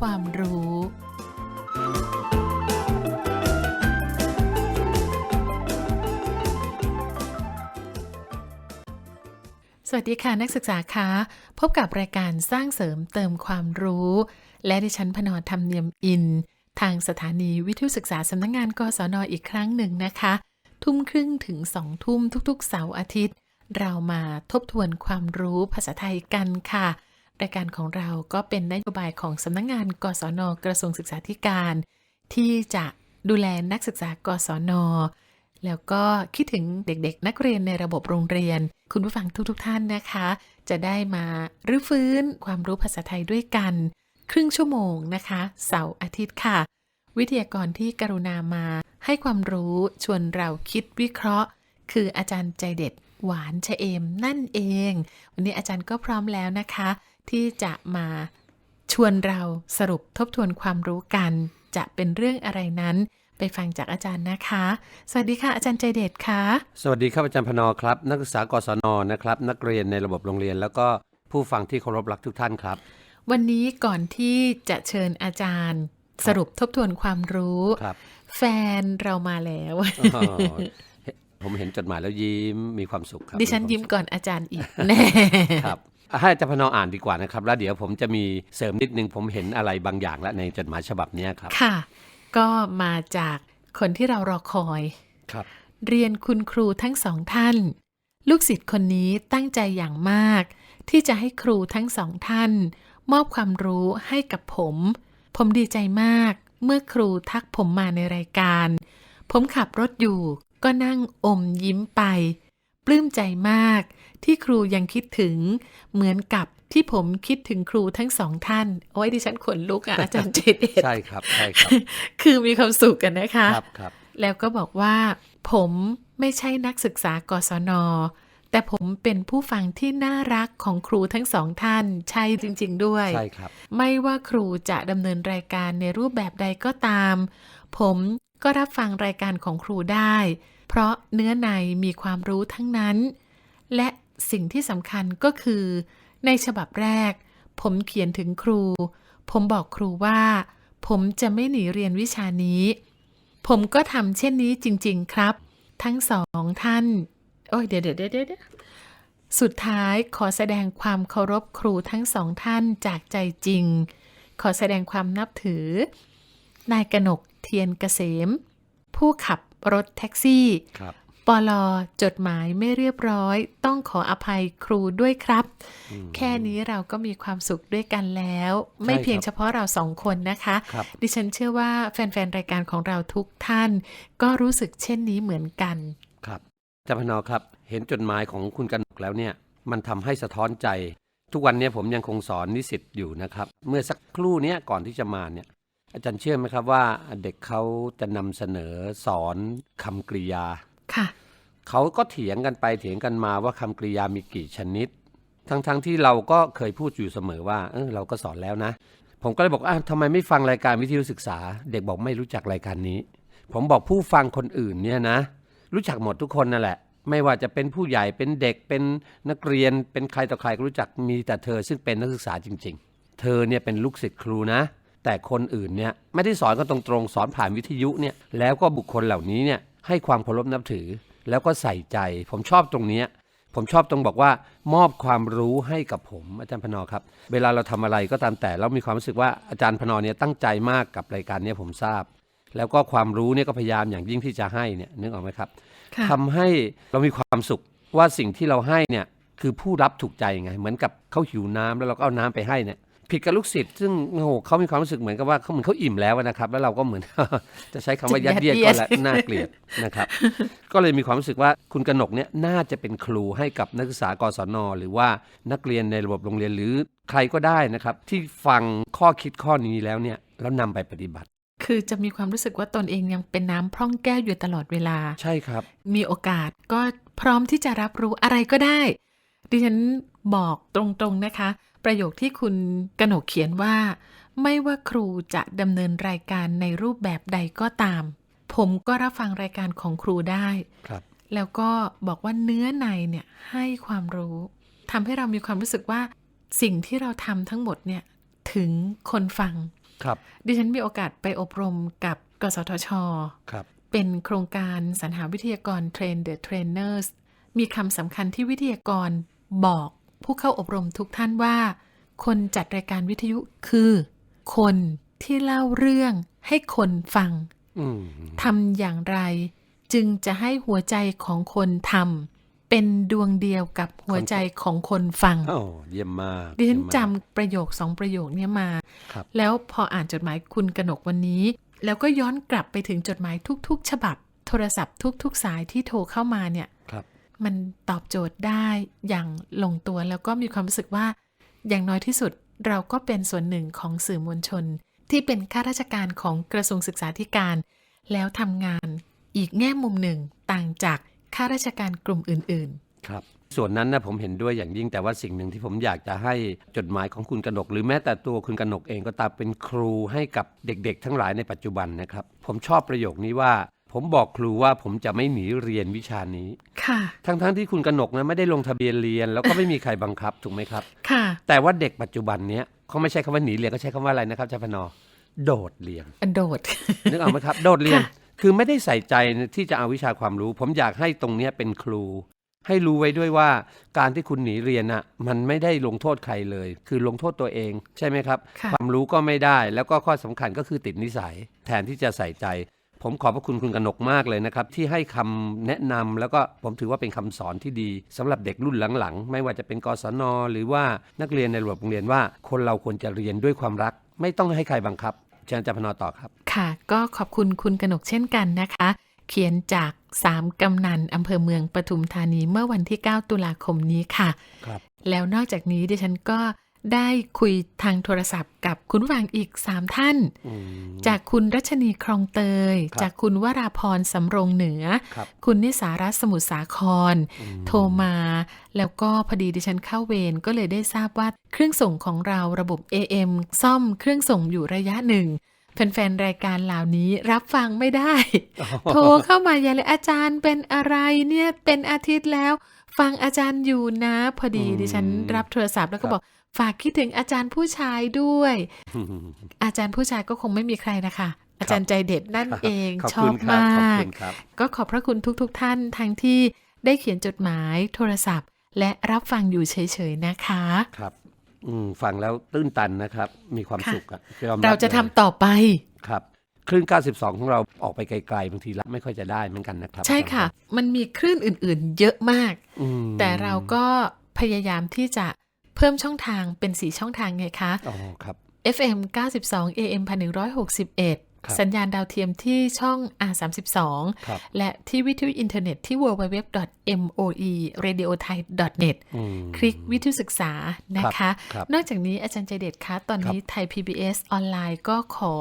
ความรู้สวัสดีค่ะนักศึกษาคะพบกับรายการสร้างเสริมเติมความรู้และดิฉันพนธรรมเนียมอินทางสถานีวิทยุศึกษาสำนักงานกศน.อีกครั้งหนึ่งนะคะทุ่มครึ่งถึง2 ทุ่มทุกๆเสาร์อาทิตย์เรามาทบทวนความรู้ภาษาไทยกันค่ะรายการของเราก็เป็นนโยบายของสำนักงานกศน.กระทรวงศึกษาธิการที่จะดูแลนักศึกษากศน.แล้วก็คิดถึงเด็กๆนักเรียนในระบบโรงเรียนคุณผู้ฟังทุกท่านนะคะจะได้มารื้อฟื้นความรู้ภาษาไทยด้วยกันครึ่งชั่วโมงนะคะเสาร์อาทิตย์ค่ะวิทยากรที่กรุณามาให้ความรู้ชวนเราคิดวิเคราะห์คืออาจารย์ใจเด็ดหวานชเอมนั่นเองวันนี้อาจารย์ก็พร้อมแล้วนะคะที่จะมาชวนเราสรุปทบทวนความรู้กันจะเป็นเรื่องอะไรนั้นไปฟังจากอาจารย์นะคะสวัสดีค่ะอาจารย์ใจเด็ดค่ะสวัสดีครับอาจารย์พนครับนักศึกษากศนนะครับนักเรียนในระบบโรงเรียนแล้วก็ผู้ฟังที่เคารพรักทุกท่านครับวันนี้ก่อนที่จะเชิญอาจารย์สรุปทบทวนความรู้แฟนเรามาแล้วผมเห็นจดหมายแล้วยิ้มมีความสุขครับดิฉันยิ้มก่อนอาจารย์อีกแน่ครับให้อาจารย์พนอ่านดีกว่านะครับแล้วเดี๋ยวผมจะมีเสริมนิดนึงผมเห็นอะไรบางอย่างแล้วในจดหมายฉบับนี้ครับค่ะก็มาจากคนที่เรารอคอยครับเรียนคุณครูทั้งสองท่านลูกศิษย์คนนี้ตั้งใจอย่างมากที่จะให้ครูทั้งสองท่านมอบความรู้ให้กับผมดีใจมากเมื่อครูทักผมมาในรายการผมขับรถอยู่ก็นั่งอมยิ้มไปปลื้มใจมากที่ครูยังคิดถึงเหมือนกับที่ผมคิดถึงครูทั้งสองท่านโอ้ยดิฉันขนลุกอ่ะอาจารย์เจเดชใช่ครับใช่ครับคือมีความสุขกันนะคะครับแล้วก็บอกว่าผมไม่ใช่นักศึกษากศน.แต่ผมเป็นผู้ฟังที่น่ารักของครูทั้งสองท่านใช่จริงๆด้วยใช่ครับไม่ว่าครูจะดำเนินรายการในรูปแบบใดก็ตามผมก็รับฟังรายการของครูได้เพราะเนื้อในมีความรู้ทั้งนั้นและสิ่งที่สำคัญก็คือในฉบับแรกผมเขียนถึงครูผมบอกครูว่าผมจะไม่หนีเรียนวิชานี้ผมก็ทำเช่นนี้จริงๆครับทั้งสองท่านโอ้ยเดี๋ยวสุดท้ายขอแสดงความเคารพครูทั้งสองท่านจากใจจริงขอแสดงความนับถือนายกนกเทียนเกษมผู้ขับรถแท็กซี่ปล.จดหมายไม่เรียบร้อยต้องขออภัยครูด้วยครับแค่นี้เราก็มีความสุขด้วยกันแล้วไม่เพียงเฉพาะเราสองคนนะคะดิฉันเชื่อว่าแฟนๆรายการของเราทุกท่านก็รู้สึกเช่นนี้เหมือนกันครับอาจารย์พนครับเห็นจดหมายของคุณกนกแล้วเนี่ยมันทำให้สะท้อนใจทุกวันนี้ผมยังคงสอนนิสิตอยู่นะครับเมื่อสักครู่นี้ก่อนที่จะมาเนี่ยอาจารย์เชื่อไหมครับว่าเด็กเขาจะนำเสนอสอนคำกริยาค่ะเขาก็เถียงกันไปเถียงกันมาว่าคำกริยามีกี่ชนิดทั้งที่เราก็เคยพูดอยู่เสมอว่าเราก็สอนแล้วนะผมก็เลยบอกทำไมไม่ฟังรายการวิทยุศึกษาเด็กบอกไม่รู้จักรายการนี้ผมบอกผู้ฟังคนอื่นเนี่ยนะรู้จักหมดทุกคนนั่นแหละไม่ว่าจะเป็นผู้ใหญ่เป็นเด็กเป็นนักเรียนเป็นใครต่อใครก็รู้จักมีแต่เธอซึ่งเป็นนักศึกษาจริงๆเธอเนี่ยเป็นลูกศิษย์ครูนะแต่คนอื่นเนี่ยไม่ได้สอนกันตรงๆสอนผ่านวิทยุเนี่ยแล้วก็บุคคลเหล่านี้เนี่ยให้ความเคารพนับถือแล้วก็ใส่ใจผมชอบตรงนี้ผมชอบตรงบอกว่ามอบความรู้ให้กับผมอาจารย์พนครับเวลาเราทำอะไรก็ตามแต่เรามีความรู้สึกว่าอาจารย์พนเนี่ยตั้งใจมากกับรายการนี้ผมทราบแล้วก็ความรู้เนี่ยก็พยายามอย่างยิ่งที่จะให้เนี่ยนึกออกไหมครับทำให้เรามีความสุขว่าสิ่งที่เราให้เนี่ยคือผู้รับถูกใจไงเหมือนกับเขาหิวน้ำแล้วเราก็เอาน้ำไปให้เนี่ยผิดกับลูกศิษย์ซึ่งเขามีความรู้สึกเหมือนกับว่าเขาเหมือนเขาอิ่มแล้วนะครับแล้วเราก็เหมือน จะใช้คำว่ายัดเยียดก็แล้วน่าเกลียดนะครับก็เลยมีความรู้สึกว่าคุณกนกเนี่ยน่าจะเป็นครูให้กับนักศึกษากศน.หรือว่านักเรียนในระบบโรงเรียนหรือใครก็ได้นะครับที่ฟังข้อคิดข้อนี้แล้วเนี่ยแล้วนำไปปฏิบัติคือจะมีความรู้สึกว่าตนเองยังเป็นน้ำพร่องแก้วอยู่ตลอดเวลาใช่ครับมีโอกาสก็พร้อมที่จะรับรู้อะไรก็ได้ดิฉันบอกตรงๆนะคะประโยคที่คุณกนกเขียนว่าไม่ว่าครูจะดำเนินรายการในรูปแบบใดก็ตามผมก็รับฟังรายการของครูได้แล้วก็บอกว่าเนื้อในเนี่ยให้ความรู้ทำให้เรามีความรู้สึกว่าสิ่งที่เราทำทั้งหมดเนี่ยถึงคนฟัง ครับ ดิฉันมีโอกาสไปอบรมกับกสทช.ครับ เป็นโครงการสรรหาวิทยากร Train the Trainers มีคำสำคัญที่วิทยากรบอกผู้เข้าอบรมทุกท่านว่า คนจัดรายการวิทยุคือคนที่เล่าเรื่องให้คนฟัง อืม ทำอย่างไรจึงจะให้หัวใจของคนทำเป็นดวงเดียวกับหัวใจของคนฟัง โอ้เยี่ยมมาก ดิฉัน เยี่ยมมาก จำประโยค2ประโยคนี้มา ครับ แล้วพออ่านจดหมายคุณกนกวันนี้ แล้วก็ย้อนกลับไปถึงจดหมายทุกๆฉบับ โทรศัพท์ทุกๆสายที่โทรเข้ามาเนี่ย ครับ มันตอบโจทย์ได้อย่างลงตัวแล้วก็มีความรู้สึกว่าอย่างน้อยที่สุดเราก็เป็นส่วนหนึ่งของสื่อมวลชน ที่เป็นข้าราชการของกระทรวงศึกษาธิการ แล้วทำงานอีกแง่มุมหนึ่งต่างจากข้าราชการกลุ่มอื่น ครับ ส่วนนั้นนะผมเห็นด้วยอย่างยิ่งแต่ว่าสิ่งหนึ่งที่ผมอยากจะให้จดหมายของคุณกนกหรือแม้แต่ตัวคุณกนกเองก็ตามเป็นครูให้กับเด็กๆทั้งหลายในปัจจุบันนะครับผมชอบประโยคนี้ว่าผมบอกครูว่าผมจะไม่หนีเรียนวิชานี้ ๆ ค่ะ ทั้งที่คุณกนกนะไม่ได้ลงทะเบียนเรียนแล้วก็ไม่มีใครบังคับถูกไหมครับ ค่ะ แต่ว่าเด็กปัจจุบันเนี้ยเขาไม่ใช้คำว่าหนีเรียนเขาใช้คำว่าอะไรนะครับอาจารย์พนโดดเรียน อันโดด นึกออกไหมครับ โดดเรียน ค่ะ คือไม่ได้ใส่ใจที่จะเอาวิชาความรู้ ผมอยากให้ตรงเนี้ยเป็นครู ให้รู้ไว้ด้วยว่าการที่คุณหนีเรียนน่ะมันไม่ได้ลงโทษใครเลย คือลงโทษตัวเองใช่ไหมครับ ค่ะ ความรู้ก็ไม่ได้ แล้วก็ข้อสำคัญก็คือติดนิสัย แทนที่จะใส่ใจ ผมขอบพระคุณคุณกนกมากเลยนะครับที่ให้คำแนะนำแล้วก็ผมถือว่าเป็นคำสอนที่ดีสำหรับเด็กรุ่นหลังๆ ไม่ว่าจะเป็นกศน.หรือว่านักเรียนในระบบโรงเรียนว่าคนเราควรจะเรียนด้วยความรัก ไม่ต้องให้ใครบังคับเชิญอาจารย์พนต่อครับ ค่ะก็ขอบคุณคุณกนกเช่นกันนะคะ เขียนจาก3กำนันอำเภอเมืองปทุมธานีเมื่อวันที่9ตุลาคมนี้ค่ะ ครับ แล้วนอกจากนี้ดิฉันก็ได้คุยทางโทรศัพท์กับคุณผู้ฟังอีก3ท่าน จากคุณรัชนีครองเตย ครับ จากคุณวราพรสำโรงเหนือ ครับ คุณนิสารัตน์สมุทรสาคร โทรมา แล้วก็พอดีดิฉันเข้าเวรก็เลยได้ทราบว่าเครื่องส่งของเราระบบ AM ซ่อมเครื่องส่งอยู่ระยะหนึ่ง แฟนๆรายการเหล่านี้รับฟังไม่ได้ โทรเข้ามาอย่าเลยอาจารย์เป็นอะไรเนี่ยเป็นอาทิตย์แล้ว ฟังอาจารย์อยู่นะ พอดีดิฉันรับโทรศัพท์แล้วก็บอกฝากคิดถึงอาจารย์ผู้ชายด้วย อาจารย์ผู้ชายก็คงไม่มีใครนะคะ อาจารย์ใจเด็ดนั่นเอง ขอบ ชอ คุ บ ณครับ มา ขอบ ก คุณครับ ก็ขอบพระคุณทุกๆท่านทั้งที่ได้เขียนจดหมายโทรศัพท์ และรับฟังอยู่เฉยๆนะคะ ครับฟังแล้วตื้นตันนะครับ มีความ ค่ะ สุขอะยอมบ เราจะ ลย ทำต่อไป ครับคลื่น 92 ของเราออกไปไกลๆบางทีรับไม่ค่อยจะได้เหมือนกันนะครับ ใช่ค่ะ มันมีคลื่นอื่นๆ เยอะมาก อืม แต่เราก็พยายามที่จะเพิ่มช่องทางเป็น4ช่องทางไงคะ อ๋อครับ FM 92 AM 1161 ครับ สัญญาณดาวเทียมที่ช่อง R32 ครับ และที่วิทยุอินเทอร์เน็ตที่ www.moeradiothai.net คลิกวิทยุศึกษานะคะ ครับ นอกจากนี้อาจารย์ใจเด็ดคะตอนนี้ ครับ ไทย PBS ออนไลน์ก็ขอ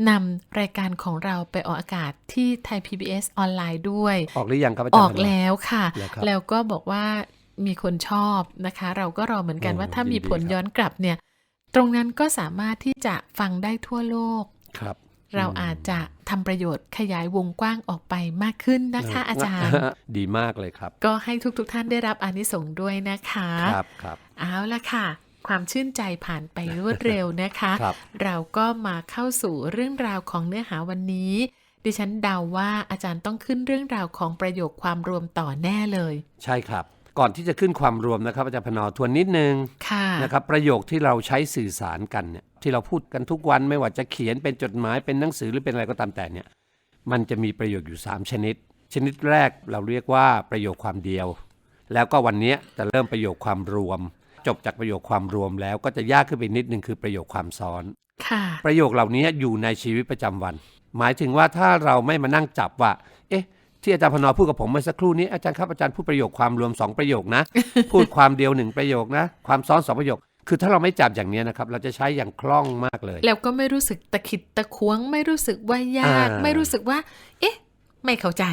นำรายการของเราไปออกอากาศที่ไทย PBS ออนไลน์ด้วย ออกหรือยังครับอาจาร อ ย์ อกแล้วค่ะ เหรอครับ แล้วก็บอกว่ามีคนชอบนะคะ เราก็รอเหมือนกัน โอ้ ว่าถ้ามี ยินดี ผล ครับ ย้อนกลับเนี่ย ตรงนั้นก็สามารถที่จะฟังได้ทั่วโลก ครับ เราอาจจะทำประโยชน์ขยายวงกว้างออกไปมากขึ้นนะคะ อาจารย์ ดีมากเลยครับ ก็ให้ทุกท่านได้รับอานิสงส์ด้วยนะคะ ครับครับ เอาละค่ะ ความชื่นใจผ่านไปรวดเร็วนะคะ ครับ เราก็มาเข้าสู่เรื่องราวของเนื้อหาวันนี้ ดิฉันเดาว่าอาจารย์ต้องขึ้นเรื่องราวของประโยคความรวมต่อแน่เลย ใช่ครับ ก่อนที่จะขึ้นความรวมนะครับอาจารย์พนทวนนิดนึง ค่ะ นะครับประโยคที่เราใช้สื่อสารกันเนี่ยที่เราพูดกันทุกวันไม่ว่าจะเขียนเป็นจดหมายเป็นหนังสือหรือเป็นอะไรก็ตามแต่เนี่ยมันจะมีประโยคอยู่3ชนิด ชนิดแรกเราเรียกว่าประโยคความเดียว แล้วก็วันนี้จะเริ่มประโยคความรวม จบจากประโยคความรวมแล้วก็จะยากขึ้นไปนิดนึงคือประโยคความซ้อน ค่ะ ประโยคเหล่านี้อยู่ในชีวิตประจำวัน หมายถึงว่าถ้าเราไม่มานั่งจับว่าเอ๊ะที่อาจารย์พนพูดกับผมเมื่อสักครู่นี้อาจารย์ครับอาจารย์พูดประโยคความรวม2ประโยคนะ พูดความเดียว1ประโยคนะความซ้อน2ประโยคคือถ้าเราไม่จับอย่างนี้นะครับเราจะใช้อย่างคล่องมากเลย แล้วก็ไม่รู้สึกตะขิดตะควงไม่รู้สึกว่ายาก ไม่รู้สึกว่า เอ๊ะ ไม่เข้าใจ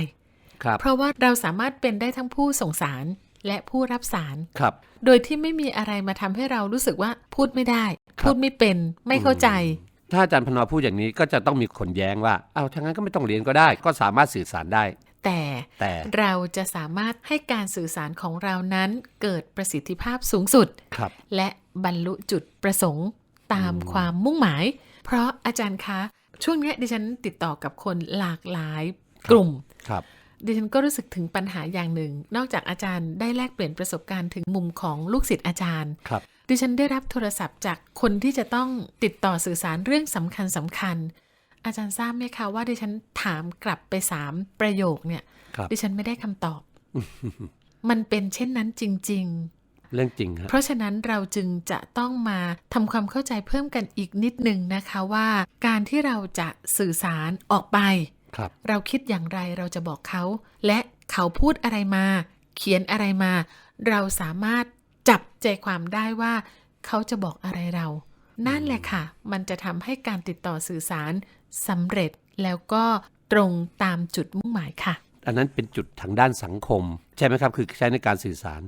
ครับ เพราะว่าเราสามารถเป็นได้ทั้งผู้ส่งสารและผู้รับสาร ครับ โดยที่ไม่มีอะไรมาทำให้เรารู้สึกว่าพูดไม่ได้ ครับ พูดไม่เป็นไม่เข้าใจ ถ้าอาจารย์พนพูดอย่างนี้ก็จะต้องมีคนแย้งว่าอ้าวถ้างั้นก็ไม่ต้องเรียนก็ได้ ก็สามารถสื่อสารได้ แต่ แต่ เราจะสามารถให้การสื่อสารของเรานั้นเกิดประสิทธิภาพสูงสุด ครับ และบรรลุจุดประสงค์ตามความมุ่งหมาย เพราะอาจารย์คะช่วงเนี้ยดิฉันติดต่อกับคนหลากหลายกลุ่ม ครับ ดิฉันก็รู้สึกถึงปัญหาอย่างหนึ่งนอกจากอาจารย์ได้แลกเปลี่ยนประสบการณ์ถึงมุมของลูกศิษย์อาจารย์ ครับ ดิฉันได้รับโทรศัพท์จากคนที่จะต้องติดต่อสื่อสารเรื่องสำคัญอาจารย์ทราบไหมคะว่าดิฉันถามกลับไป3ประโยคเนี่ย ครับ ดิฉันไม่ได้คำตอบ มันเป็นเช่นนั้นจริง เรื่องจริง ๆ ฮะ เพราะฉะนั้นเราจึงจะต้องมาทำความเข้าใจเพิ่มกันอีกนิดนึงนะคะว่าการที่เราจะสื่อสารออกไป ครับ เราคิดอย่างไรเราจะบอกเขาและเขาพูดอะไรมาเขียนอะไรมาเราสามารถจับใจความได้ว่าเขาจะบอกอะไรเรา นั่นแหละค่ะมันจะทำให้การติดต่อสื่อสารสำเร็จแล้วก็ตรงตามจุดมุ่งหมายค่ะ อันนั้นเป็นจุดทางด้านสังคมใช่ไหมครับคือใช้ในการสื่อสาร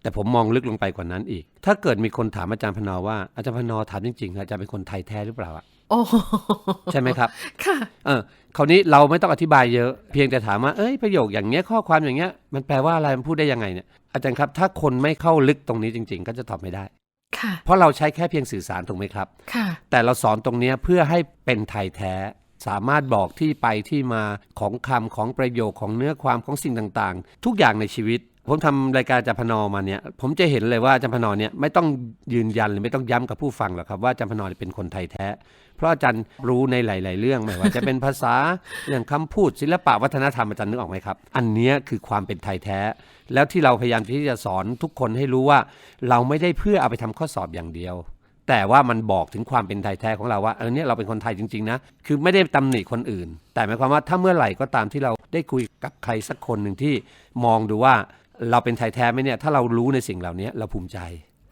แต่ผมมองลึกลงไปกว่านั้นอีก ถ้าเกิดมีคนถามอาจารย์พนอว่าอาจารย์พนอถามจริงๆอาจารย์เป็นคนไทยแท้หรือเปล่าอะ โอ้ ใช่ไหมครับ ค่ะ คราวนี้เราไม่ต้องอธิบายเยอะเพียงแต่ถามว่าประโยคอย่างเงี้ยข้อความอย่างเงี้ยมันแปลว่าอะไรมันพูดได้ยังไงเนี่ยอาจารย์ครับถ้าคนไม่เข้าลึกตรงนี้จริงๆก็จะตอบไม่ได้ ค่ะ เพราะเราใช้แค่เพียงสื่อสารถูกไหมครับ ค่ะ แต่เราสอนตรงเนี้ยเพื่อให้เป็นไทยแท้สามารถบอกที่ไปที่มาของคำของประโยคของเนื้อความของสิ่งต่างๆ ทุกอย่างในชีวิต ผมทำรายการอาจารย์พนอมาเนี่ยผมจะเห็นเลยว่าอาจารย์พนอเนี่ยไม่ต้องยืนยันหรือไม่ต้องย้ำกับผู้ฟังหรอกครับว่าอาจารย์พนอเป็นคนไทยแท้เพราะอาจารย์รู้ในหลายๆเรื่องไม่ว่าจะเป็นภาษา เรื่องคำพูดศิลปะวัฒนธรรมอาจารย์นึกออกไหมครับอันเนี้ยคือความเป็นไทยแท้แล้วที่เราพยายามที่จะสอนทุกคนให้รู้ว่าเราไม่ได้เพื่อเอาไปทำข้อสอบอย่างเดียวแต่ว่ามันบอกถึงความเป็นไทยแท้ของเราว่าเนี่ยเราเป็นคนไทยจริงๆนะคือไม่ได้ตำหนิคนอื่นแต่หมายความว่าถ้าเมื่อไหร่ก็ตามที่เราได้คุยกับใครสักคนหนึ่งที่มองดูว่าเราเป็นไทยแท้ไหมเนี่ยถ้าเรารู้ในสิ่งเหล่านี้เราภูมิใจ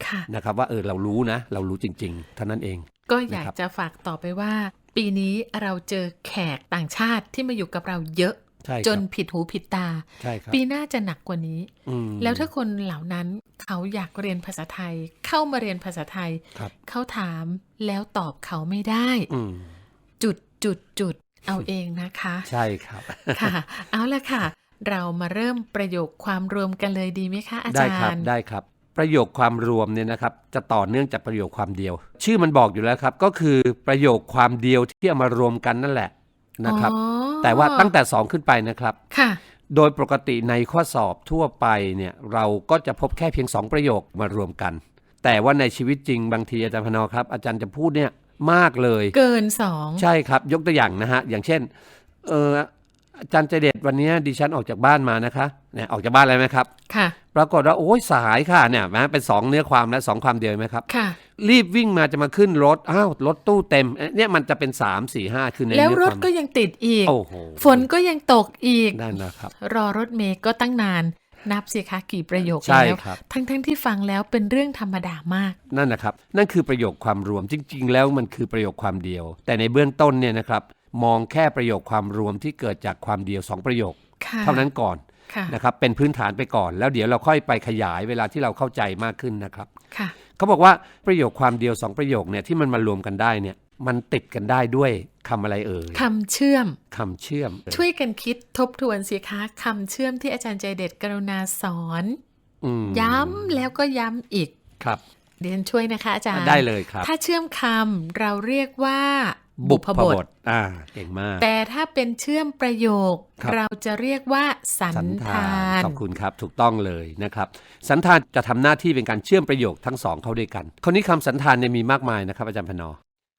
ค่ะ นะครับว่าเรารู้นะเรารู้จริงๆเท่านั้นเอง ก็อยาก นะครับ จะฝากต่อไปว่า ปีนี้เราเจอแขกต่างชาติที่มาอยู่กับเราเยอะ ใช่ครับ จนผิดหูผิดตา ใช่ครับ ปีหน้าจะหนักกว่านี้ อืม แล้วถ้าคนเหล่านั้นเขาอยากเรียนภาษาไทย เข้ามาเรียนภาษาไทย ครับ เขาถามแล้วตอบเขาไม่ได้ อืม จุดเอาเองนะคะ ใช่ครับ ค่ะ เอาละค่ะ เรามาเริ่มประโยคความรวมกันเลยดีไหมคะอา ได้ จา ครับ รย์ ได้ครับ ประโยคความรวมเนี่ยนะครับจะต่อเนื่องจากประโยคความเดียว ชื่อมันบอกอยู่แล้วครับก็คือประโยคความเดียวที่เอามารวมกันนั่นแหละนะครับ อ๋อ แต่ว่าตั้งแต่2ขึ้นไปนะครับ ค่ะ โดยปกติในข้อสอบทั่วไปเนี่ยเราก็จะพบแค่เพียง2ประโยคมารวมกัน แต่ว่าในชีวิตจริงบางทีอาจารย์พนอครับอาจารย์จะพูดเนี่ยมากเลย เกินสอง ใช่ครับยกตัวอย่างนะฮะอย่างเช่นอาจารย์ใจเด็ดวันนี้ดิฉันออกจากบ้านมานะคะเนี่ยออกจากบ้านอะไรไหมครับ ค่ะ ปรากฏว่าโอ้ยสายค่ะเนี่ยนะเป็น2เนื้อความและ2ความเดียวไหมครับ ค่ะ รีบวิ่งมาจะมาขึ้นรถอ้าวรถตู้เต็มเนี่ยมันจะเป็น3 4 5คือใน แล้ว เนื้อ ร ค ถ วาม ก็ยังติดอีก โอ้โห ฝนก็ยังตกอีก นั่นนะครับ รอรถเมล์ก็ตั้งนาน นับสิคะกี่ประโยค ใช่ แล้ว ครับ ทั้งที่ฟังแล้วเป็นเรื่องธรรมดามาก นั่นนะครับนั่นคือประโยคความรวมจริง ๆ แล้วมันคือประโยคความเดียว แต่ในเบื้องต้นเนี่ยนะครับมองแค่ประโยคความรวมที่เกิดจากความเดียว2ประโยค ค่ะ เท่านั้นก่อน ค่ะ นะครับเป็นพื้นฐานไปก่อนแล้วเดี๋ยวเราค่อยไปขยายเวลาที่เราเข้าใจมากขึ้นนะครับ ค่ะ เขาบอกว่าประโยคความเดียว2ประโยคเนี่ยที่มันมารวมกันได้เนี่ยมันติดกันได้ด้วยคำอะไรเอ่ย คำเชื่อม คำเชื่อม ช่วยกันคิดทบทวนสิคะคำเชื่อมที่อาจารย์ใจเด็ดกรุณาสอน อืม ย้ำแล้วก็ย้ำอีก ครับ เดี๋ยวฉันช่วยนะคะอาจารย์ ได้เลยครับ ถ้าเชื่อมคำเราเรียกว่า บุพบทเก่งมาก แต่ถ้าเป็นเชื่อมประโยค ครับ เราจะเรียกว่าสันธาน ขอบคุณครับถูกต้องเลยนะครับสันธานจะทำหน้าที่เป็นการเชื่อมประโยคทั้งสองเข้าด้วยกันคราวนี้คำสันธานเนี่ยมีมากมายนะครับอาจารย์พนอ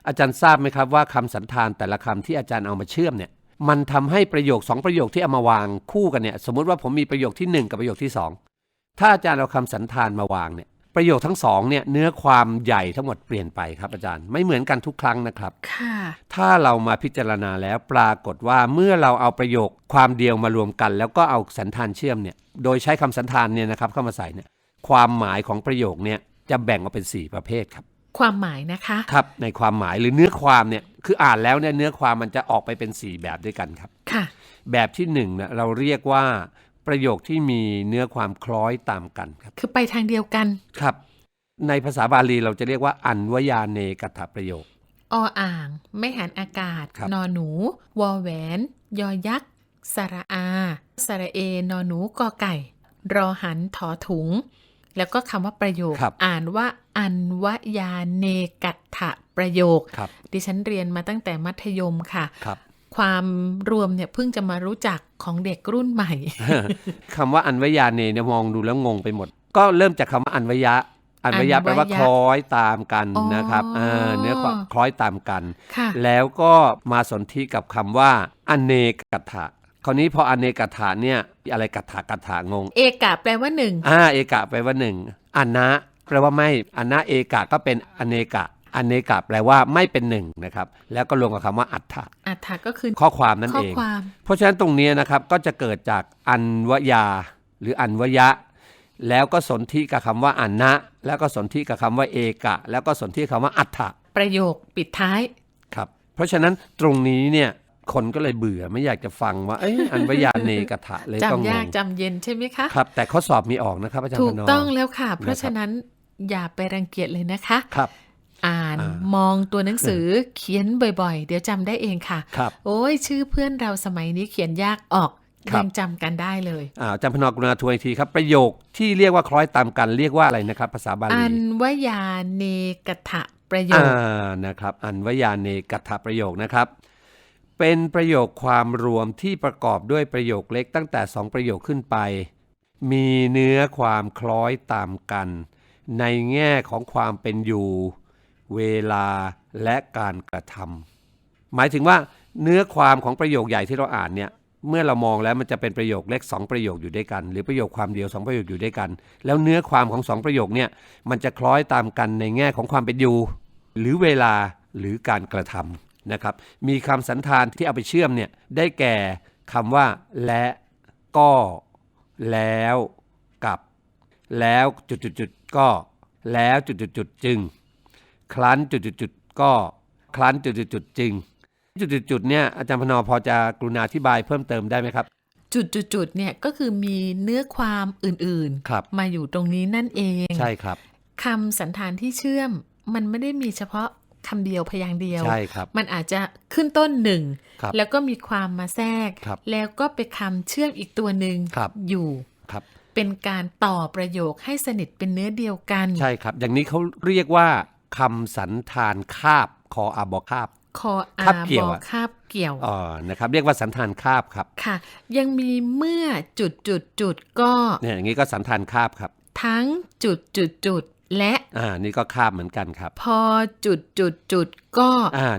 อาจารย์ทราบไหมครับว่าคำสันธานแต่ละคำที่อาจารย์เอามาเชื่อมเนี่ยมันทำให้ประโยค2ประโยคที่เอามาวางคู่กันเนี่ยสมมติว่าผมมีประโยคที่1กับประโยคที่2ถ้าอาจารย์เอาคำสันธานมาวางเนี่ยประโยคทั้งสองเนี่ยเนื้อความใหญ่ทั้งหมดเปลี่ยนไปครับอาจารย์ไม่เหมือนกันทุกครั้งนะครับ ค่ะ ถ้าเรามาพิจารณาแล้วปรากฏว่าเมื่อเราเอาประโยคความเดียวมารวมกัน แล้วก็เอาสันธานเชื่อมเนี่ยโดยใช้คำสันธานเนี่ยนะครับเข้ามาใส่เนี่ยความหมายของประโยคเนี่ยจะแบ่งออกเป็น4ประเภทครับ ความหมายนะคะ ครับในความหมายหรือเนื้อความเนี่ยคืออ่านแล้วเนี่ยเนื้อความมันจะออกไปเป็น4แบบด้วยกันครับ ค่ะ แบบที่1เนี่ยเราเรียกว่าประโยคที่มีเนื้อความคล้อยตามกันครับ คือไปทางเดียวกัน ครับในภาษาบาลีเราจะเรียกว่าอันวยาเนกัตถประโยค ออ่าง ไม่หันอากาศ ครับ นอหนู วอแหวน ยอยักษ์ สระอา สระเอ นอหนูกอไก่ รอหันถอถุง แล้วก็คำว่าประโยค ครับ อ่านว่าอันวยาเนกัตถ ประโยค ครับ ดิฉันเรียนมาตั้งแต่มัธยมค่ะ ครับ ความรวมเนี่ยเพิ่งจะมารู้จักของเด็กรุ่นใหม่ คำว่าอันวยาเนเนี่ยมองดูแล้วงงไปหมด ก็เริ่มจากคำว่าอันวยะแปลว่าคล้อยตามกัน อ๋อ นะครับเนื้อความคล้อยตามกัน ค่ะ แล้วก็มาสนธิกับคำว่าอเนกัตถะคราวนี้พออเนกัตถะเนี่ยอะไรกัตถะงง เอกะแปลว่าหนึ่ง เอกะแปลว่าหนึ่งอนะแปลว่าไม่อนะเอกะก็เป็นอเนกะแปลว่าไม่เป็นหนึ่งนะครับแล้วก็รวมกับคำว่าอัฏฐะ อัฏฐะก็คือ ข้อความนั่น ข้อ เอง ความ เพราะฉะนั้นตรงนี้นะครับก็จะเกิดจากอันวยาหรืออันวยะ แล้วก็สนธิกับคำว่าอนะแล้วก็สนธิกับคำว่าเอกะ แล้วก็สนธิกับคำว่าอัฏฐะ ประโยคปิดท้าย ครับเพราะฉะนั้นตรงนี้เนี่ยคนก็เลยเบื่อไม่อยากจะฟังว่าอันวยาเนกัตถะเลยต้อง จำ ง ยาก ง จำเย็นใช่ไหมคะ ครับแต่ข้อสอบมีออกนะครับอาจารย์ ถู พ ก น ต้องแล้วค่ะ เพราะฉะนั้นอย่าไปรังเกียจเลยนะคะ ครับ อ่าน อ่าม องตัวหนังสือเขียนบ่อยๆ เดี๋ยวจำได้เองค่ะ ครับ โอ้ยชื่อเพื่อนเราสมัยนี้เขียนยากออก ครับ ยังจำกันได้เลย อาจารย์พนกรุณาทวนอีกทีครับประโยคที่เรียกว่าคล้อยตามกันเรียกว่าอะไรนะครับภาษาบาลี อันวยาเนกถะประโยค นะครับอันวยาเนกัตถประโยคนะครับเป็นประโยคความรวมที่ประกอบด้วยประโยคเล็กตั้งแต่2ประโยคขึ้นไป มีเนื้อความคล้อยตามกัน ในแง่ของความเป็นอยู่เวลาและการกระทำหมายถึงว่าเนื้อความของประโยคใหญ่ที่เราอ่านเนี่ยเมื่อเรามองแล้วมันจะเป็นประโยคเล็ก2ประโยคอยู่ด้วยกันหรือประโยคความเดียว2ประโยคอยู่ด้วยกันแล้วเนื้อความของ2ประโยคเนี่ยมันจะคล้อยตามกันในแง่ของความเป็นอยู่หรือเวลาหรือการกระทำนะครับมีคำสันธานที่เอาไปเชื่อมเนี่ยได้แก่คำว่าและก็แล้วกับแล้วจุดๆๆก็แล้วจุดๆๆจึงครั้นจุดๆๆก็ครั้นจุดๆๆจึงจุดๆๆเนี่ยอาจารย์พนพอจะกรุณาอธิบายเพิ่มเติมได้ไหมครับ จุดๆๆเนี่ยก็คือมีเนื้อความอื่น ครับ ๆ มาอยู่ตรงนี้นั่นเอง ใช่ครับ คำสันธานที่เชื่อม มันไม่ได้มีเฉพาะคำเดียวพยางค์เดียว ใช่ครับ มันอาจจะขึ้นต้นหนึ่ง ครับ แล้วก็มีความมาแทรก ครับ แล้วก็ไปคำเชื่อมอีกตัวหนึ่ง ครับ อยู่ ครับ เป็นการต่อประโยคให้สนิทเป็นเนื้อเดียวกัน ใช่ครับ อย่างนี้เขาเรียกว่าคำสันธานคาบคออาบอคาบ คออา คาบเกี่ยว บอ อะ คาบเกี่ยว นะครับเรียกว่าสันธานคาบครับ ค่ะ ยังมีเมื่อจุดก็ เนี่ยอย่างนี้ก็สันธานคาบครับ ทั้งจุดและ นี่ก็คาบเหมือนกันครับ พอจุดก็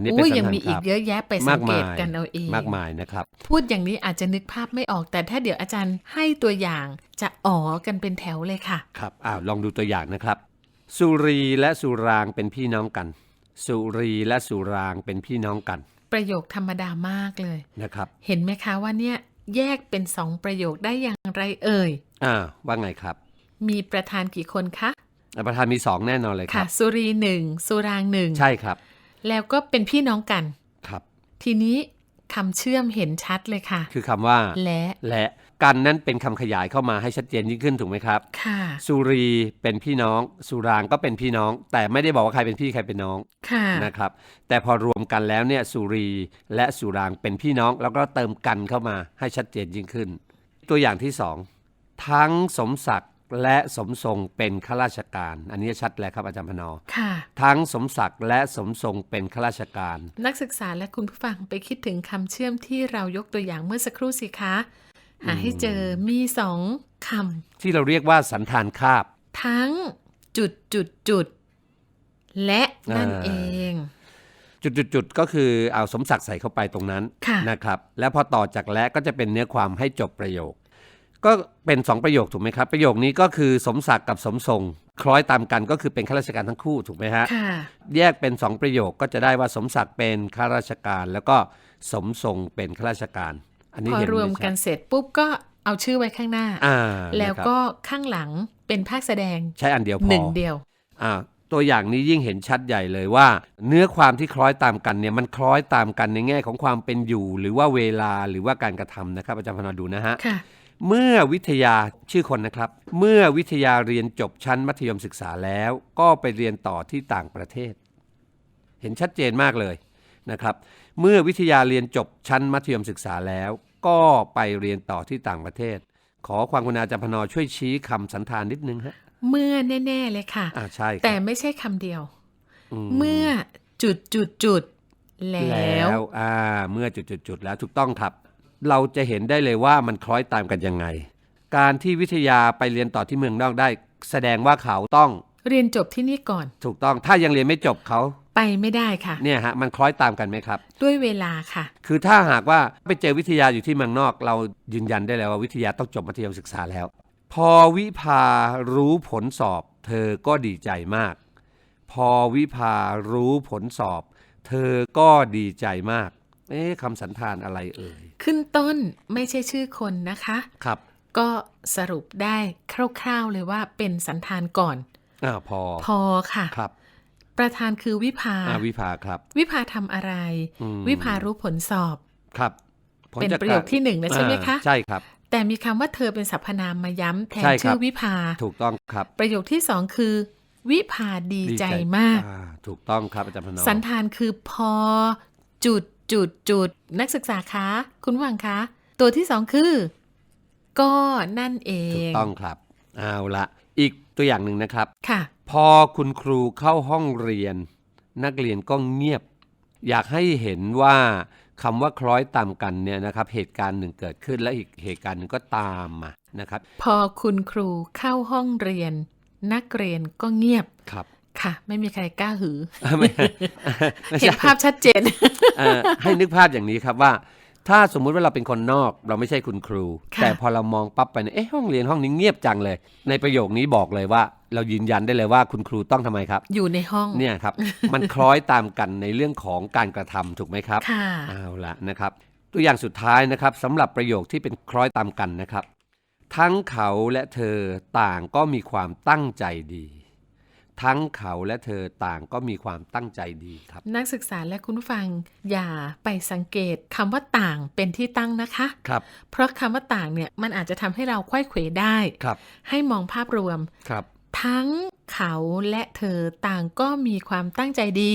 นี่เป็นสันธาน ยังมีอีก คาบ เยอะแยะไปสั มาง ก เก มา ต ย กันเอาเอง มากมายนะครับ พูดอย่างนี้อาจจะนึกภาพไม่ออกแต่ถ้าเดี๋ยวอาจารย์ให้ตัวอย่างจะอ๋อกันเป็นแถวเลยค่ะ ครับลองดูตัวอย่างนะครับ สุรีและสุรางเป็นพี่น้องกัน สุรีและสุรางเป็นพี่น้องกัน ประโยคธรรมดามากเลย นะครับ เห็นไหมคะว่าเนี่ยแยกเป็นสองประโยคได้อย่างไรเอ่ย ว่าไงครับ มีประธานกี่คนคะ ประธานมี2แน่นอนเลยค ค่ะ รับ สุรีหนึ่งสุรางหนึ่ง ใช่ครับ แล้วก็เป็นพี่น้องกัน ครับ ทีนี้คำเชื่อมเห็นชัดเลยค่ะ คือคำว่า และ กันนั้นเป็นคำขยายเข้ามาให้ชัดเจนยิ่งขึ้นถูกไหมครับ ค่ะ สุรีเป็นพี่น้อง สุรางก็เป็นพี่น้อง แต่ไม่ได้บอกว่าใครเป็นพี่ใครเป็นน้อง ค่ะ นะครับ แต่พอรวมกันแล้วเนี่ยสุรีและสุรางเป็นพี่น้อง แล้วก็เติมกันเข้ามาให้ชัดเจนยิ่งขึ้น ตัวอย่างที่2ทั้งสมศักดิ์และสมทรงเป็นข้าราชการ อันนี้ชัดแล้วครับอาจารย์พน ค่ะ ทั้งสมศักดิ์และสมทรงเป็นข้าราชการ นักศึกษาและคุณผู้ฟังไปคิดถึงคำเชื่อมที่เรายกตัวอย่างเมื่อสักครู่สิคะหาให้เจอมีสองค ที่เราเรียกว่าสันธานคาบ ำทั้งจุดและนั่นเอง จุดๆๆก็คือเอาสมศักดิ์ใส่เข้าไปตรงนั้น ค่ะ นะครับแล้วพอต่อจากและก็จะเป็นเนื้อความให้จบประโยค ก็เป็น2ประโยคถูกไหมครับประโยคนี้ก็คือสมศักดิ์กับสมทรงคล้อยตามกันก็คือเป็นข้าราชการทั้งคู่ถูกไหมฮะ ค่ะ แยกเป็น2ประโยคก็จะได้ว่าสมศักดิ์เป็นข้าราชการ แล้วก็สมทรงเป็นข้าราชการ อันนี้ พอ เห็น รวมกันเสร็จปุ๊บก็เอาชื่อไว้ข้างหน้า แล้วก็ข้างหลังเป็นภาคแสดง ใช้อันเดียวพอ หนึ่งเดียว ตัวอย่างนี้ยิ่งเห็นชัดใหญ่เลยว่า เนื้อความที่คล้อยตามกันเนี่ยมันคล้อยตามกันในแง่ของความเป็นอยู่ หรือว่าเวลาหรือว่าการกระทำนะครับอาจารย์พนดูนะฮะ ค่ะ เมื่อวิทยาชื่อคนนะครับ เมื่อวิทยาเรียนจบชั้นมัธยมศึกษาแล้วก็ไปเรียนต่อที่ต่างประเทศ เห็นชัดเจนมากเลยนะครับ เมื่อวิทยาเรียนจบชั้นมัธยมศึกษาแล้วก็ไปเรียนต่อที่ต่างประเทศ ขอความกรุณาอาจารย์พนช่วยชี้คำสันธานนิดนึงฮะ เมื่อแน่ๆเลยค่ะ ใช่ครับ แต่ไม่ใช่คำเดียว อืม เมื่อ จุดแล้วเมื่อจุดแล้วถูกต้องครับเราจะเห็นได้เลยว่ามันคล้อยตามกันยังไงการที่วิทยาไปเรียนต่อที่เมืองนอกได้แสดงว่าเขาต้องเรียนจบที่นี่ก่อนถูกต้องถ้ายังเรียนไม่จบเขาไปไม่ได้ค่ะเนี่ยฮะมันคล้อยตามกันไหมครับด้วยเวลาค่ะคือถ้าหากว่าไปเจอวิทยาอยู่ที่เมืองนอกเรายืนยันได้แล้วว่าวิทยาต้องจบมัธยมศึกษาแล้วพอวิภารู้ผลสอบเธอก็ดีใจมากพอวิภารู้ผลสอบเธอก็ดีใจมากคำสันธานอะไรเอ่ยขึ้นต้นไม่ใช่ชื่อคนนะคะครับก็สรุปได้คร่าวๆเลยว่าเป็นสันธานก่อนพอค่ะครับประธานคือวิภาวิภาครับวิภาทำอะไรวิภารู้ผลสอบครับเป็นประโยคที่1นะใช่ไหมคะใช่ครับแต่มีคำว่าเธอเป็นสรรพนามมาย้ำแทนชื่อวิภาถูกต้องครับประโยคที่2คือวิภาดีใจมากถูกต้องครับอาจารย์พนอสันธานคือพอจุดนักศึกษาคะคุณผู้ฟังคะตัวที่2คือก็นั่นเองถูกต้องครับเอาละอีกตัวอย่างหนึ่งนะครับค่ะพอคุณครูเข้าห้องเรียนนักเรียนก็เงียบอยากให้เห็นว่าคำว่าคล้อยตามกันเนี่ยนะครับเหตุการณ์หนึ่งเกิดขึ้นและอีกเหตุการณ์หนึ่งก็ตามมานะครับพอคุณครูเข้าห้องเรียนนักเรียนก็เงียบครับค่ะไม่มีใครกล้าหือ เห็นภาพชัดเจน ให้นึกภาพอย่างนี้ครับว่าถ้าสมมุติว่าเราเป็นคนนอกเราไม่ใช่คุณครูแต่พอเรามองปั๊บไปเนี่ยห้องเรียนห้องนี้เงียบจังเลยในประโยคนี้บอกเลยว่าเรายืนยันได้เลยว่าคุณครูต้องทำไมครับอยู่ในห้องเนี่ยครับ มันคล้อยตามกันในเรื่องของการกระทำถูกไหมครับค่ะเอาละนะครับตัวอย่างสุดท้ายนะครับสำหรับประโยคที่เป็นคล้อยตามกันนะครับทั้งเขาและเธอต่างก็มีความตั้งใจดีทั้งเขาและเธอต่างก็มีความตั้งใจดีครับนักศึกษาและคุณผู้ฟังอย่าไปสังเกตคำว่าต่างเป็นที่ตั้งนะคะครับเพราะคำว่าต่างเนี่ยมันอาจจะทำให้เราไขว้เขวได้ครับให้มองภาพรวมครับทั้งเขาและเธอต่างก็มีความตั้งใจดี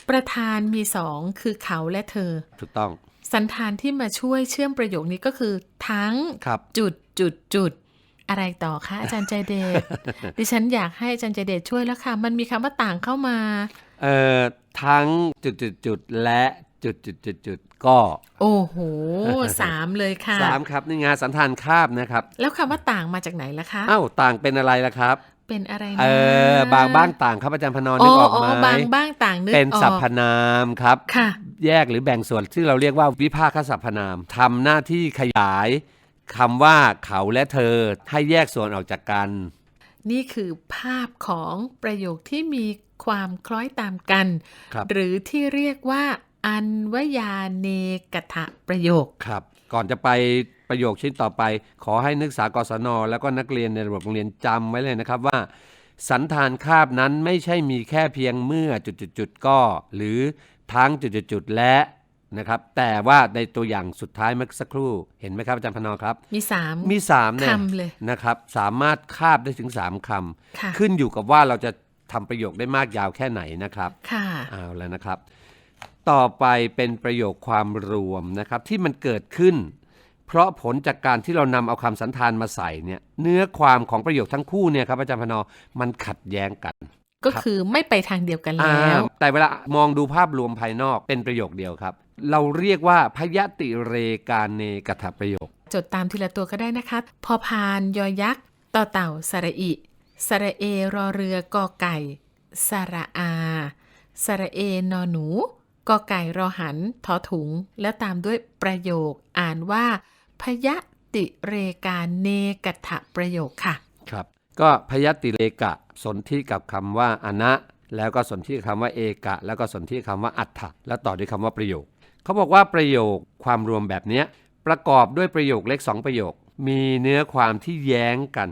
ประธานมี2คือเขาและเธอถูกต้องสันธานที่มาช่วยเชื่อมประโยคนี้ก็คือทั้งจุดอะไรต่อคะอาจารย์ใจเดช ดิฉันอยากให้อาจารย์ใจเดชช่วยแล้วค่ะมันมีคำว่าต่างเข้ามาทั้งจุดและจุดก็โอ้โห3เลยค่ะ3ครับนี่ไงสันธานคาบนะครับแล้วคำว่าต่างมาจากไหนล่ะคะต่างเป็นอะไรล่ะครับเป็นอะไรนะบางบ้างต่างครับอาจารย์พนนึกออกไหมบางบ้างต่างนึกออกเป็นสรรพนามครับค่ะแยกหรือแบ่งส่วนที่เราเรียกว่าวิภาคสรรพนามทำหน้าที่ขยายคำว่าเขาและเธอให้แยกส่วนออกจากกันนี่คือภาพของประโยคที่มีความคล้อยตามกันหรือที่เรียกว่าอันวยาเนกถะประโยคครับก่อนจะไปประโยคชิ้นต่อไปขอให้นักศึกษากศนแล้วก็นักเรียนในระบบโรงเรียนจำไว้เลยนะครับว่าสันธานคาบนั้นไม่ใช่มีแค่เพียงเมื่อจุดก็หรือทั้งจุดและนะครับแต่ว่าในตัวอย่างสุดท้ายเมื่อสักครู่เห็นไหมครับอาจารย์พนครับมี3เนี่ยคำเลยนะครับสามารถคาบได้ถึง3คำขึ้นอยู่กับว่าเราจะทำประโยคได้มากยาวแค่ไหนนะครับค่ะเอาแล้วนะครับต่อไปเป็นประโยคความรวมนะครับที่มันเกิดขึ้นเพราะผลจากการที่เรานำเอาคำสันธานมาใส่เนี่ยเนื้อความของประโยคทั้งคู่เนี่ยครับอาจารย์พนมันขัดแย้งกันก็คือไม่ไปทางเดียวกันแล้วแต่เวลามองดูภาพรวมภายนอกเป็นประโยคเดียวครับเราเรียกว่าพยติเรกาเนกถประโยคจดตามทีละตัวก็ได้นะคะพอพานยอยักษ์ต่อเต่าสระอิสระเอรอเรือกอไก่สระอาสระเอนอหนูกอไก่รอหันทอถุงแล้วตามด้วยประโยคอ่านว่าพยติเรกาเนกถประโยคค่ะครับก็พยติเรกะสนธิกับคำว่าอนะแล้วก็สนธิคำว่าเอกะแล้วก็สนธิคำว่าอัฏฐะแล้วต่อด้วยคำว่าประโยคเขาบอกว่าประโยคความรวมแบบนี้ประกอบด้วยประโยคเล็ก2ประโยคมีเนื้อความที่แย้งกัน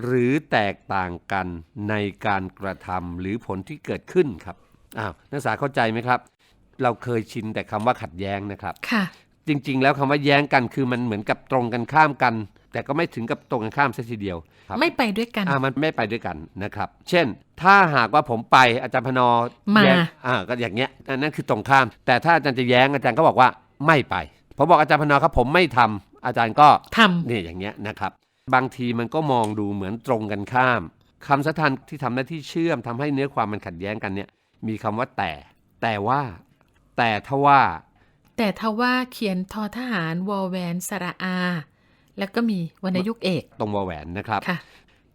หรือแตกต่างกันในการกระทำหรือผลที่เกิดขึ้นครับนักศึกษาเข้าใจไหมครับเราเคยชินแต่คำว่าขัดแย้งนะครับค่ะจริงๆแล้วคำว่าแย้งกันคือมันเหมือนกับตรงกันข้ามกันแต่ก็ไม่ถึงกับตรงกันข้ามซะทีเดียวไม่ไปด้วยกันมันไม่ไปด้วยกันนะครับเช่นถ้าหากว่าผมไปอาจารย์พนมาแย้งก็อย่างเงี้ยนั่นคือตรงข้ามแต่ถ้าอาจารย์จะแย้งอาจารย์ก็บอกว่าไม่ไปผมบอกอาจารย์พนครับผมไม่ทำอาจารย์ก็ทำนี่อย่างเงี้ยนะครับบางทีมันก็มองดูเหมือนตรงกันข้ามคำสันธานที่ทำหน้าที่เชื่อมทำให้เนื้อความมันขัดแย้งกันเนี่ย มีคำว่าแต่ว่าแต่ถ้าว่าเขียนทอทหารวอแหวนสระอาแล้วก็มีวรรณยุกต์เอก ตรงวอแหวนนะครับ ค่ะ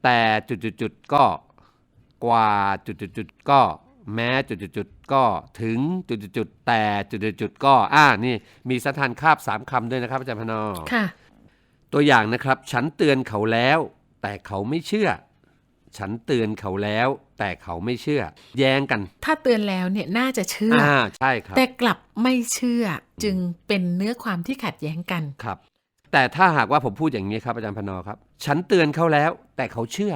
แต่จุดๆก็กว่าจุดๆก็แม้จุดๆก็ถึงจุดๆแต่จุดๆก็นี่มีสถานคาบ3คำด้วยนะครับอาจารย์พนอ ค่ะ ตัวอย่างนะครับฉันเตือนเขาแล้วแต่เขาไม่เชื่อฉันเตือนเขาแล้วแต่เขาไม่เชื่อแย้งกัน ถ้าเตือนแล้วเนี่ยน่าจะเชื่อ ใช่ครับ แต่กลับไม่เชื่อจึงเป็นเนื้อความที่ขัดแย้งกัน ครับแต่ถ้าหากว่าผมพูดอย่างนี้ครับอาจารย์พนอครับฉันเตือนเขาแล้วแต่เขาเชื่อ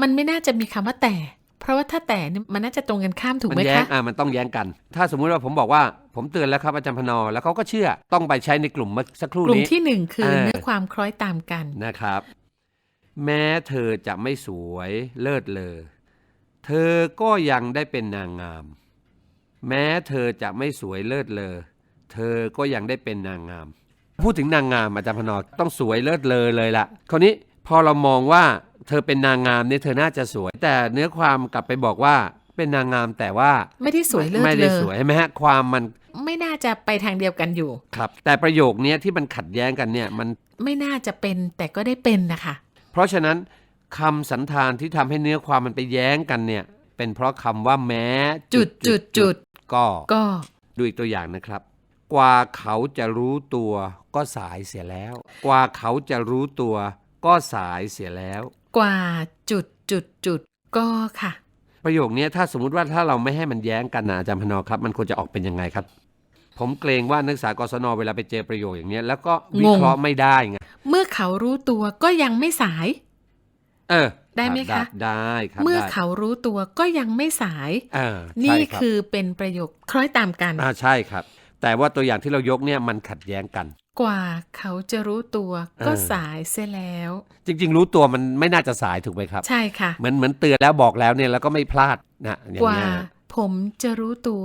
มันไม่น่าจะมีคำว่าแต่เพราะว่าถ้าแต่เนี่ยมันน่าจะตรงกันข้ามถูกไหม แย้ง คะ มันต้องแย้งกัน ถ้าสมมุติว่าผมบอกว่าผมเตือนแล้วครับอาจารย์พนอแล้วเขาก็เชื่อต้องไปใช้ในกลุ่มเมื่อสักครู่ กลุ่ม นี้ ที่หนึ่งคือเนื้อความคล้อยตามกัน นะครับ แม้เธอจะไม่สวยเลิศเลอเธอก็ยังได้เป็นนางงามแม้เธอจะไม่สวยเลิศเลอเธอก็ยังได้เป็นนางงามพูดถึงนางงามอาจารย์พนอต้องสวยเลิศเลอเลยล่ะคราวนี้พอเรามองว่าเธอเป็นนางงามเนี่ยเธอน่าจะสวยแต่เนื้อความกลับไปบอกว่าเป็นนางงามแต่ว่าไม่ได้สวยเลิศเลอ ไม่ได้สวยใช่ไหมฮะความมัน ไม่น่าจะไปทางเดียวกันอยู่ ครับแต่ประโยคนี้ที่มันขัดแย้งกันเนี่ยมัน ไม่น่าจะเป็นแต่ก็ได้เป็นนะคะ เพราะฉะนั้นคำสันธานที่ทำให้เนื้อความมันไปแย้งกันเนี่ยเป็นเพราะคำว่าแม้จุดก็ ก็ ดูอีกตัวอย่างนะครับ กว่าเขาจะรู้ตัวก็สายเสียแล้ว กว่าเขาจะรู้ตัวก็สายเสียแล้ว กว่าจุดก็ค่ะ ประโยคนี้ถ้าสมมุติว่าถ้าเราไม่ให้มันแย้งกันนะอาจารย์พนอครับมันควรจะออกเป็นยังไงครับ ผมเกรงว่านักศึกษากศนเวลาไปเจอประโยคอย่างนี้แล้วก็วิเคราะห์ไม่ได้ไง เมื่อเขารู้ตัวก็ยังไม่สาย ได้ไหมคะ ได้ครับ เมื่อเขารู้ตัวก็ยังไม่สาย นี่คือเป็นประโยคคล้อยตามกัน ใช่ครับแต่ว่าตัวอย่างที่เรายกเนี่ยมันขัดแย้งกัน กว่าเขาจะรู้ตัวก็สายเสียแล้ว จริงๆรู้ตัวมันไม่น่าจะสายถูกไหมครับ ใช่ค่ะ เหมือนเตือนแล้วบอกแล้วเนี่ยแล้วก็ไม่พลาดนะอย่าง กว่า เงี้ย ผมจะรู้ตัว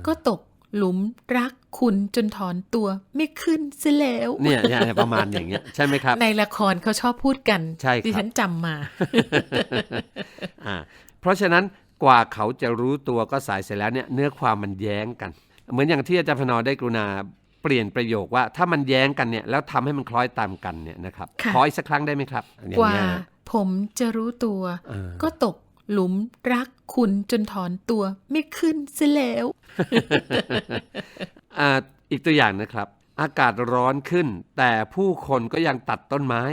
ก็ตกหลุมรักคุณจนถอนตัวไม่ขึ้นเสียแล้ว เนี่ยประมาณอย่างเงี้ยใช่ไหมครับ ในละครเขาชอบพูดกัน ใช่ครับ ดิฉันจำมา เพราะฉะนั้นกว่าเขาจะรู้ตัวก็สายเสร็จแล้วเนี่ยเนื้อความมันแย้งกัน เหมือนอย่างที่อาจารย์พนได้กรุณาเปลี่ยนประโยคว่าถ้ามันแย้งกันเนี่ยแล้วทำให้มันคล้อยตามกันเนี่ยนะครับ ค่ะ ขออีกสักครั้งได้ไหมครับอย่ง กว่า เงี้ย ผมจะรู้ตัว ก็ตกหลุมรักคุณจนถอนตัวไม่ขึ้นเสียแล้ว อีกตัวอย่างนะครับอากาศร้อนขึ้นแต่ผู้คนก็ยังตัดต้นไม้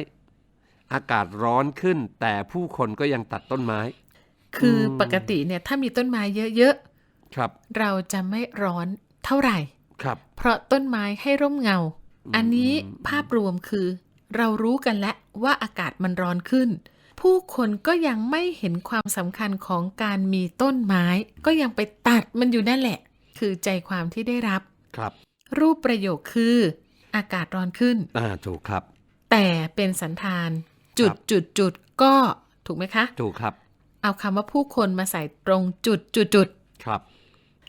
อากาศร้อนขึ้นแต่ผู้คนก็ยังตัดต้นไม้ คือปกติเนี่ยถ้ามีต้นไม้เยอะ ครับ ๆเราจะไม่ร้อนเท่าไหร่ ครับ เพราะต้นไม้ให้ร่มเงา อันนี้ภาพรวมคือเรารู้กันแล้วว่าอากาศมันร้อนขึ้น ผู้คนก็ยังไม่เห็นความสำคัญของการมีต้นไม้ก็ยังไปตัดมันอยู่นั่นแหละ คือใจความที่ได้รับ ครับ รูปประโยคคืออากาศร้อนขึ้น ถูกครับ แต่เป็นสันธานจุดก็ถูกไหมคะ ถูกครับ เอาคำว่าผู้คนมาใส่ตรงจุด ครับ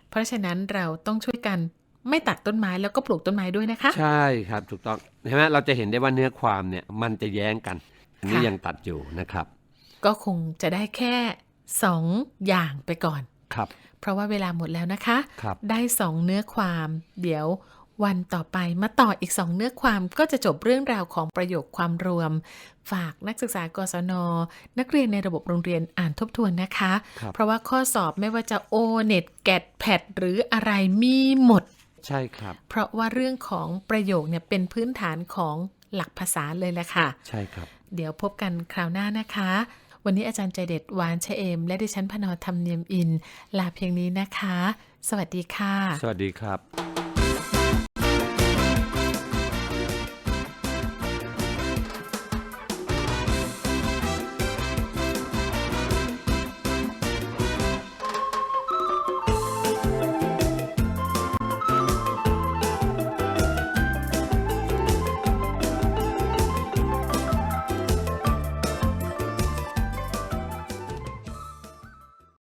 เพราะฉะนั้นเราต้องช่วยกันไม่ตัดต้นไม้แล้วก็ปลูกต้นไม้ด้วยนะคะ ใช่ครับถูกต้องใช่ไหมเราจะเห็นได้ว่าเนื้อความเนี่ยมันจะแย้งกันอันนี้ยังตัดอยู่นะครับ ก็คงจะได้แค่2อย่างไปก่อน ครับ เพราะว่าเวลาหมดแล้วนะคะ ครับ ได้2เนื้อความเดี๋ยววันต่อไปมาต่ออีก2เนื้อความก็จะจบเรื่องราวของประโยคความรวม ฝากนักศึกษากศน.นักเรียนในระบบโรงเรียนอ่านทบทวนนะคะ เพราะว่าข้อสอบไม่ว่าจะ O-NET GAT PAT หรืออะไรมีหมด ใช่ครับ เพราะว่าเรื่องของประโยคเนี่ยเป็นพื้นฐานของหลักภาษาเลยแหละค่ะ ใช่ครับ เดี๋ยวพบกันคราวหน้านะคะ วันนี้อาจารย์ใจเด็ดหวานชะเอมและดิฉันพนธรรมเนียมอินลาเพียงนี้นะคะ สวัสดีค่ะ สวัสดีครับ